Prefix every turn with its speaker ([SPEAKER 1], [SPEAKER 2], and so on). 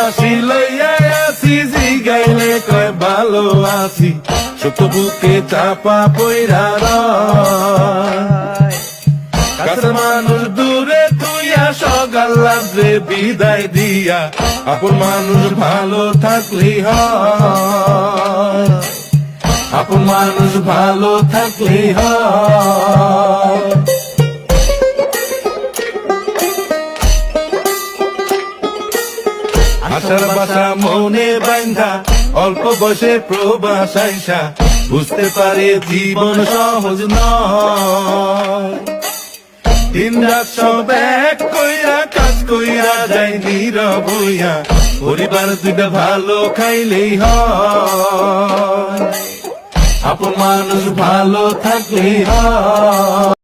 [SPEAKER 1] হাসি লইয়া আছি, জিগাইলে কয় ভালো আছি, সত্য বুকে চাপা পইরা রয়। কাছের মানুষ দূরে তুইয়া, সকাল রাত্রে বিদায় দিয়া, আপন মানুষ ভালো থাকলেই হয়, আপন মানুষ ভালো থাকলেই হয়। আশার বাসা মনে বাইন্ধা, অল্প বয়সে প্রবাস আইসা, বুঝতে পারে জীবন সহজ নয়। দিন রাত সব এক কইরা, কাজ কইরা যায় নীরব হইয়া, পরিবার দুইটা ভালো খাইলেই হয়, আপন মানুষ ভালো থাকলেই হয়।